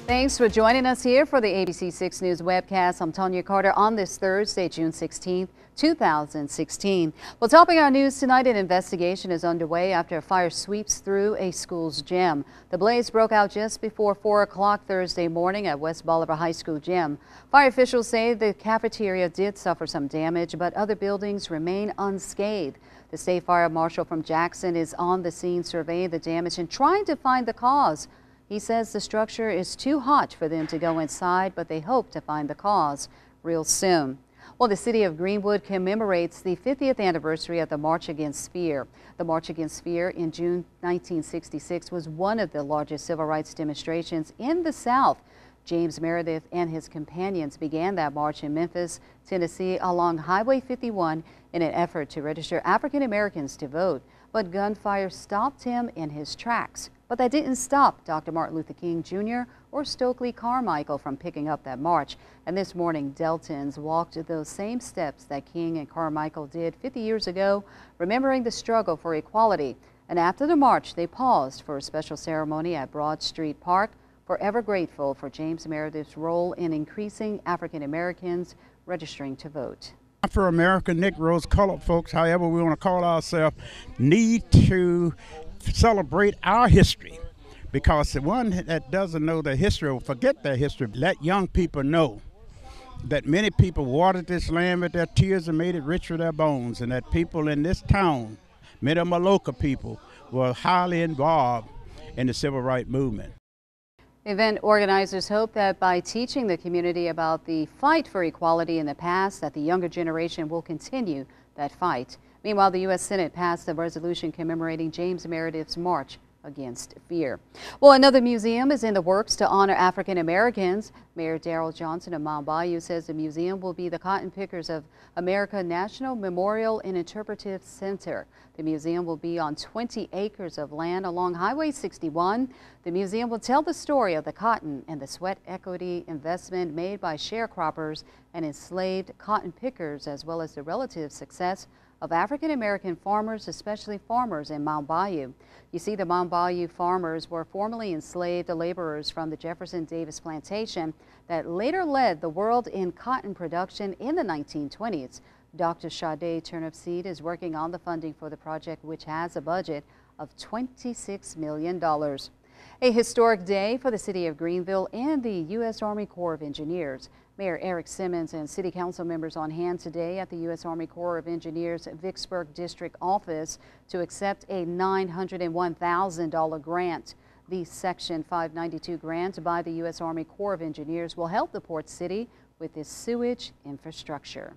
Thanks for joining us here for the ABC 6 News webcast. I'm Tanya Carter on this Thursday, June 16th, 2016. Well, topping our news tonight, an investigation is underway after a fire sweeps through a school's gym. The blaze broke out just before 4 o'clock Thursday morning at West Bolivar High School gym. Fire officials say the cafeteria did suffer some damage, but other buildings remain unscathed. The state fire marshal from Jackson is on the scene surveying the damage and trying to find the cause. He says the structure is too hot for them to go inside, but they hope to find the cause real soon. Well, the city of Greenwood commemorates the 50th anniversary of the March Against Fear. The March Against Fear in June 1966 was one of the largest civil rights demonstrations in the South. James Meredith and his companions began that march in Memphis, Tennessee, along Highway 51 in an effort to register African Americans to vote. But gunfire stopped him in his tracks. But that didn't stop Dr. Martin Luther King Jr. or Stokely Carmichael from picking up that march. And this morning, Deltons walked those same steps that King and Carmichael did 50 years ago, remembering the struggle for equality. And after the march, they paused for a special ceremony at Broad Street Park, forever grateful for James Meredith's role in increasing African Americans registering to vote. Afro-American, Negroes, colored folks, however we want to call ourselves, need to celebrate our history, because the one that doesn't know their history will forget their history. Let young people know that many people watered this land with their tears and made it rich with their bones, and that people in this town, many of them are local people, were highly involved in the civil rights movement. Event organizers hope that by teaching the community about the fight for equality in the past, that the younger generation will continue that fight. Meanwhile, the U.S. Senate passed a resolution commemorating James Meredith's March Against Fear. Well, another museum is in the works to honor African Americans. Mayor Darrell Johnson of Mound Bayou says the museum will be the Cotton Pickers of America National Memorial and Interpretive Center. The museum will be on 20 acres of land along Highway 61. The museum will tell the story of the cotton and the sweat equity investment made by sharecroppers and enslaved cotton pickers, as well as the relative success of African American farmers, especially farmers in Mound Bayou. You see, the Mound Bayou farmers were formerly enslaved laborers from the Jefferson Davis plantation that later led the world in cotton production in the 1920s. Dr. Sade Turnipseed is working on the funding for the project, which has a budget of $26 million. A historic day for the city of Greenville and the U.S. Army Corps of Engineers. Mayor Eric Simmons and city council members on hand today at the U.S. Army Corps of Engineers Vicksburg District Office to accept a $901,000 grant. The Section 592 grant by the U.S. Army Corps of Engineers will help the port city with its sewage infrastructure.